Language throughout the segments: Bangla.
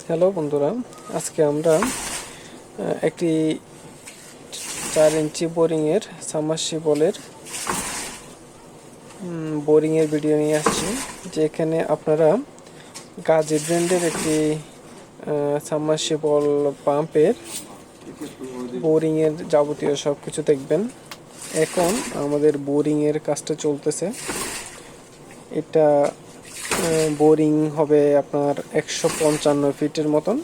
হ্যালো বন্ধুরা, আজকে আমরা একটি 4 ইঞ্চি বোরিংয়ের সাবমার্সিবলের বোরিংয়ের ভিডিও নিয়ে আসছি। যেখানে আপনারা গাজী ব্র্যান্ডের একটি সাবমার্সিবল পাম্পের বোরিংয়ের যাবতীয় সব কিছু দেখবেন। এখন আমাদের বোরিংয়ের কাজটা চলতেছে। এটা বোরিং হবে আপনার 155 ফিটের মতন।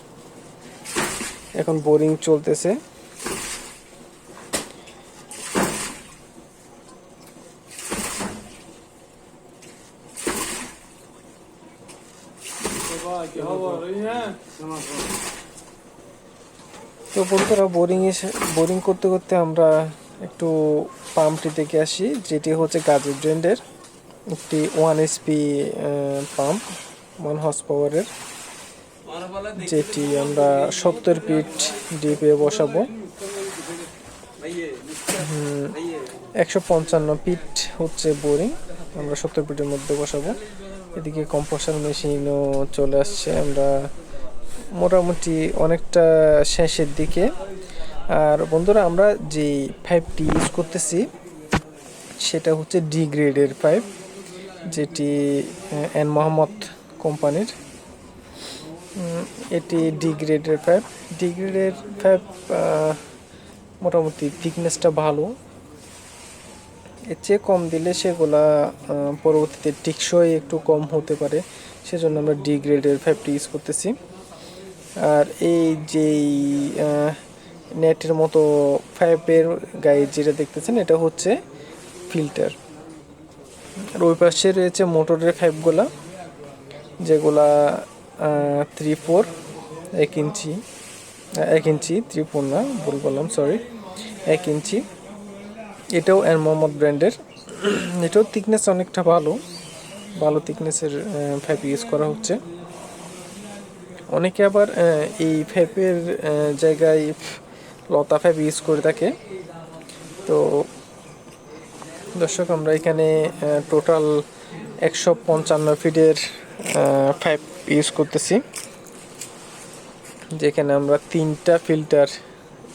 এখন বোরিং চলতেছে। তো বন্ধুরা, বোরিং করতে করতে আমরা একটু পাম্পটি দেখে আসি, যেটি হচ্ছে গাজী ব্র্যান্ডের একটি 1 HP পাম্প, 1 হর্স পাওয়ারের, যেটি আমরা 70 ফিট ডিপে বসাবো। 155 ফিট হচ্ছে বোরিং, আমরা 70 ফিটের মধ্যে বসাবো। এদিকে কম্প্রেসর মেশিনও চলে আসছে, আমরা মোটামুটি অনেকটা শেষের দিকে। আর বন্ধুরা, আমরা যে পাইপটি ইউজ করতেছি সেটা হচ্ছে ডি গ্রেডের পাইপ, যেটি এন মোহাম্মদ কোম্পানির। এটি ডি গ্রেডের পাইপ। মোটামুটি থিকনেসটা ভালো। এর চেয়ে কম দিলে সেগুলা পরবর্তীতে টিকসই একটু কম হতে পারে, সেজন্য আমরা ডি গ্রেডের পাইপটি ইউজ করতেছি। আর এই যেই নেটের মতো পাইপের গায়ে যেটা দেখতেছেন, এটা হচ্ছে ফিল্টার। আর ওই পাশে রয়েছে মোটরের পাইপগুলা, যেগুলা 3/4 1 ইঞ্চি 1 ইঞ্চি 3/4 না, ভুল বললাম, সরি, 1 ইঞ্চি। এটাও এন মোহাম্মদ ব্র্যান্ডের। এটাও থিকনেস অনেকটা ভালো থিকনেসের পাইপ ইউজ করা হচ্ছে। অনেকে আবার এই পাইপের জায়গায় লতা পাইপ ইউজ করে থাকে। তো দর্শক, আমরা এখানে টোটাল 155 ফিটের পাইপ ইউজ করতেছি, যেখানে আমরা 3টা ফিল্টার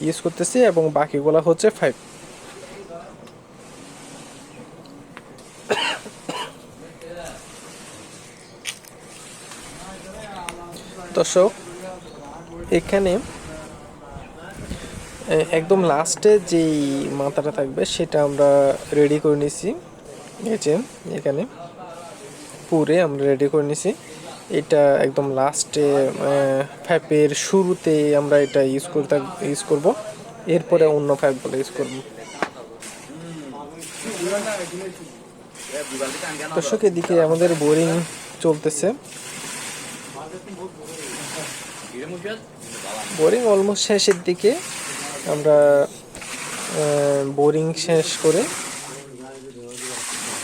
ইউজ করতেছি এবং বাকিগুলো হচ্ছে পাইপ। দর্শক, এখানে একদম লাস্টে যেই মাথাটা থাকবে সেটা আমরা রেডি করে নিছি। এখানে পুরে আমরা রেডি করে নিছি। এটা একদম লাস্টে পাইপের শুরুতে আমরা এটা ইউজ করব। এরপরে অন্য পাইপগুলো ইউজ করব। দর্শক, এদিকে আমাদের বোরিং চলতেছে। বোরিং অলমোস্ট শেষের দিকে। আমরা বোরিং শেষ করে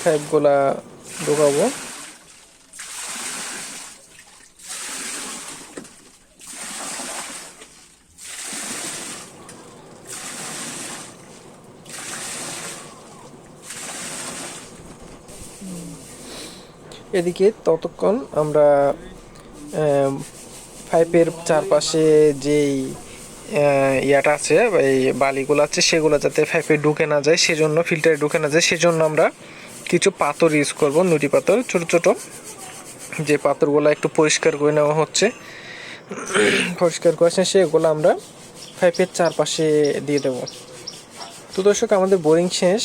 পাইপগুলা ঢোকাবো। এদিকে ততক্ষণ আমরা পাইপের চারপাশে যেই ইয়াটা আছে, এই বালিগুলো আছে, সেগুলো যাতে পাইপে ঢুকে না যায়, সেজন্য ফিল্টারে ঢুকে না যায়, সেজন্য আমরা কিছু পাথর ইউজ করব, নুটি পাথর, ছোট ছোট, যে পাথরগুলো একটু পরিষ্কার করে নেওয়া হচ্ছে। পরিষ্কার করে সেগুলো আমরা পাইপের চারপাশে দিয়ে দেব। তো দর্শক, আমাদের বোরিং শেষ।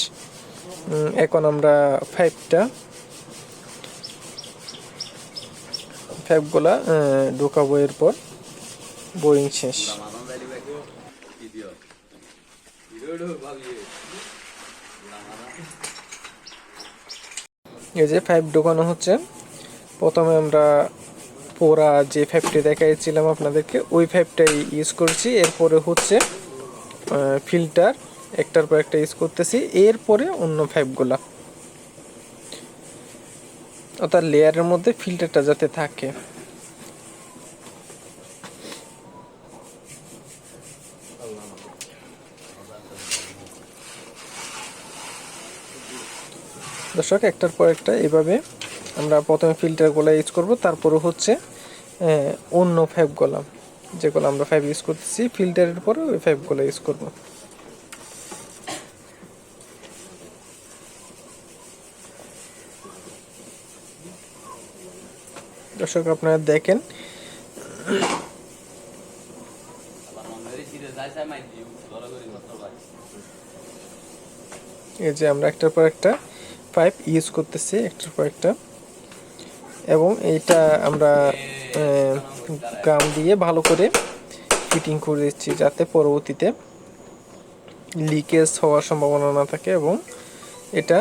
এখন আমরা পাইপগুলা ঢোকাবো, এরপর বোরিং শেষ। এই যে পাইপ ঢোকানো হচ্ছে। প্রথমে আমরা পোড়া যে পাইপটি দেখাইছিলাম আপনাদেরকে, ওই পাইপটাই ইউজ করছি। এরপরে হচ্ছে ফিল্টার, একটার পর একটা ইউজ করতেছি। এরপরে অন্য পাইপগুলা, অর্থাৎ লেয়ারের মধ্যে ফিল্টারটা যাতে থাকে। দর্শক, একটার পর একটা এভাবে আমরা প্রথমে ফিল্টারগুলো ইউজ করব, তারপরে হচ্ছে অন্য পাইপগুলো যেগুলো আমরা পাইপ ইউজ করতেছি ফিল্টারের পরে ওই পাইপগুলো ইউজ করব। দর্শক আপনারা দেখেন এই যে আমরা একটার পর একটা পাইপ ইউজ করতেছি একটার পর একটা, এবং এইটা আমরা গাম দিয়ে ভালো করে ফিটিং করে দিচ্ছি যাতে পরবর্তীতে লিকেজ হওয়ার সম্ভাবনা না থাকে এবং এটা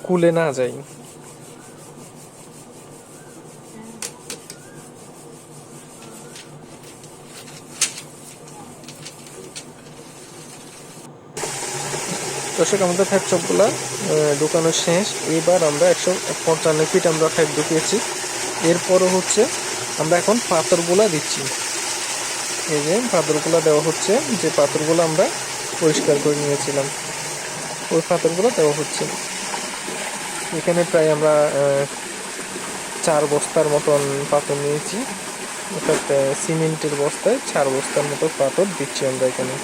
খুলে না যায়। দর্শক আমাদের পাইপ সবগুলা ঢুকানো শেষ। এবার আমরা 155 ফিট আমরা পাইপ ঢুকিয়েছি। এরপরও হচ্ছে আমরা এখন পাথরগুলা দিচ্ছি। এই যে পাথরগুলা দেওয়া হচ্ছে, যে পাথরগুলো আমরা পরিষ্কার করে নিয়েছিলাম ওই পাথরগুলো দেওয়া হচ্ছে। এখানে প্রায় আমরা 4 বস্তার মতন পাথর নিয়েছি, অর্থাৎ সিমেন্টের বস্তায় 4 বস্তার মতো পাথর দিচ্ছি আমরা এখানে।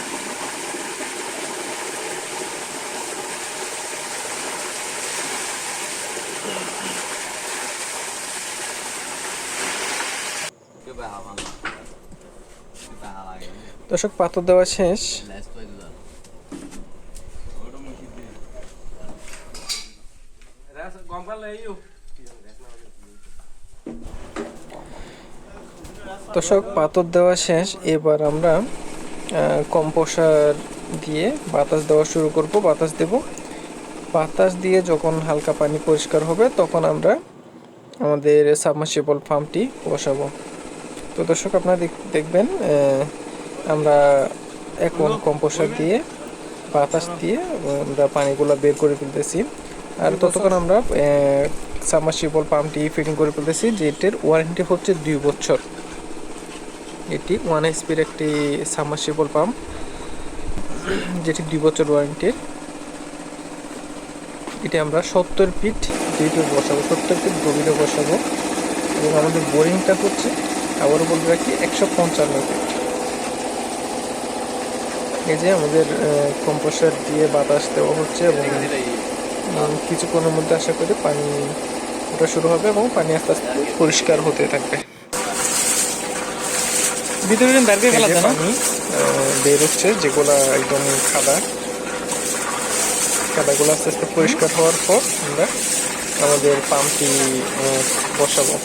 দর্শক পাথর দেওয়া শেষ। দর্শক পাথর দেওয়া শেষ। এবার আমরা কম্পোসার দিয়ে বাতাস দেওয়া শুরু করব। বাতাস দেব, বাতাস দিয়ে যখন হালকা পানি পরিষ্কার হবে তখন আমরা আমাদের সাবমার্সিবল পাম্পটি বসাবো। তো দর্শক আপনারা দেখবেন আমরা এখন কম্পোসার দিয়ে বাতাস দিয়ে আমরা পানিগুলো বের করে ফেলতেছি, আর ততক্ষণ আমরা সাবমার্সিবল পাম্পটি ফিটিং করে ফেলতেছি, যেটির ওয়ারেন্টি হচ্ছে 2 বছর। এটি 1 HP একটি সাবমার্সিবল পাম্প, যেটি 2 বছর ওয়ারেন্টির। এটি আমরা 70 ফিট ডিপে বসাবো, 70 ফিট গভীরে বসাবো, এবং আমাদের বোরিংটা হচ্ছে আবারও বলে রাখি 155 ফিট। এই যে আমাদের কম্প্রেসার দিয়ে বাতাস দেওয়া হচ্ছে এবং কিছুক্ষণের মধ্যে আশা করি পানি ওটা শুরু হবে এবং পানি আস্তে আস্তে পরিষ্কার হতে থাকবে। ভিতরে পানি বের হচ্ছে, যেগুলা একদম কাদাগুলো আস্তে আস্তে পরিষ্কার হওয়ার পর আমরা আমাদের পাম্পটি বসাবো।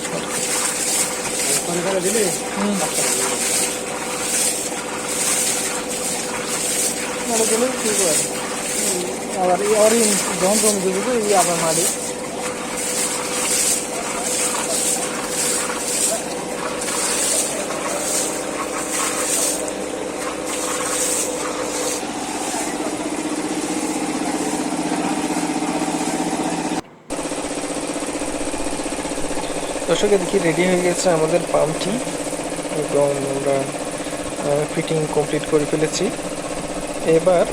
আবার যখন জমি দেবো আবার মারি। দর্শক দেখি রেডি হয়ে গেছে আমাদের পাম্পটি, এবং আমরা ফিটিং কমপ্লিট করে ফেলেছি। এবার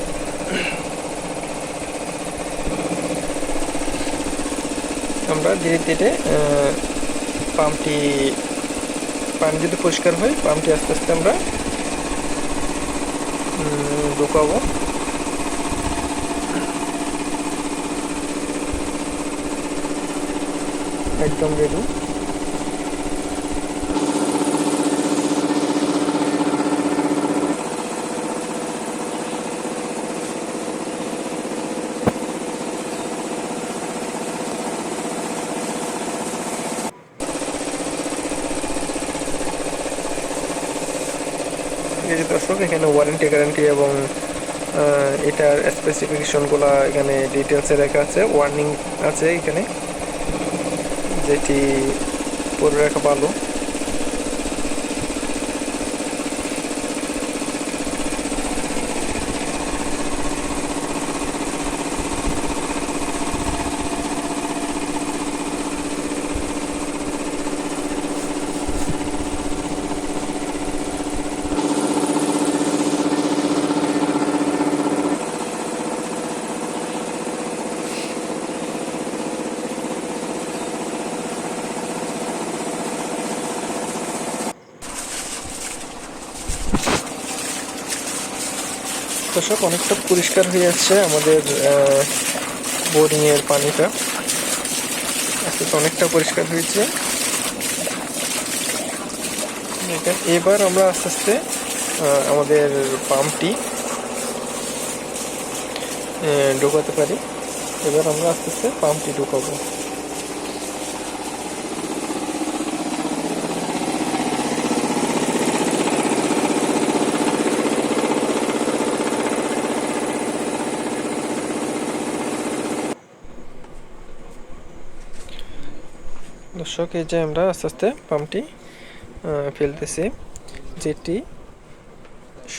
আমরা ধীরে ধীরে পাম্পটি, পানি যদি পরিষ্কার হয় পাম্পটি আস্তে আস্তে আমরা ঢুকাবো। একদম রেডি। এই যে দর্শক এখানে ওয়ারেন্টি গ্যারান্টি এবং এটার স্পেসিফিকেশনগুলো এখানে ডিটেলসে লেখা আছে, ওয়ার্নিং আছে এখানে, যেটি পড়ে রাখা ভালো। দর্শক অনেকটা পরিষ্কার হয়ে যাচ্ছে আমাদের বোরিংয়ের পানিটা, আজকে তো অনেকটা পরিষ্কার হয়েছে। এবার আমরা আস্তে আস্তে আমাদের পাম্পটি ঢোকাতে পারি। এবার আমরা আস্তে আস্তে পাম্পটি ঢোকাবো। দর্শক এই যে আমরা আস্তে আস্তে পাম্পটি ফেলতেছি, যেটি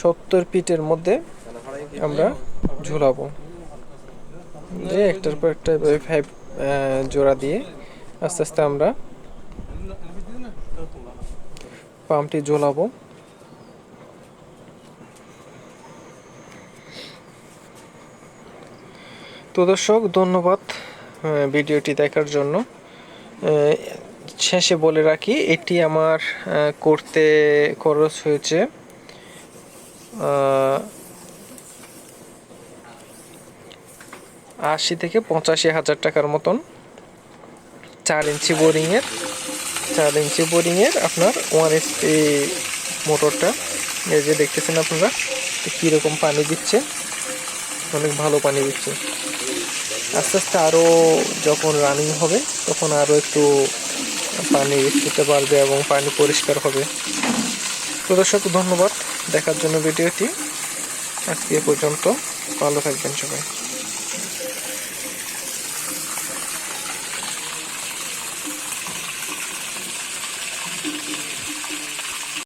70 ফিটের মধ্যে আমরা ঝুলাবো। যে একটার পর একটা 5 জোড়া দিয়ে আস্তে আস্তে আমরা পাম্পটি ঝোলাবো। তো দর্শক ধন্যবাদ ভিডিওটি দেখার জন্য। শেষে বলে রাখি, এটি আমার করতে খরচ হয়েছে 80 থেকে 85,000 টাকার মতন। 4 ইঞ্চি বোরিংয়ের আপনার 1 HP মোটরটা। এই যে দেখতেছেন আপনারা কীরকম পানি দিচ্ছে, অনেক ভালো পানি দিচ্ছে। আস্তে আস্তে আরও যখন রানিং হবে তখন আরও একটু পানি দিতে পারবে এবং পানি পরিষ্কার হবে। তো দর্শক ধন্যবাদ দেখার জন্য ভিডিওটি। আজকে এ পর্যন্ত, ভালো থাকবেন সবাই।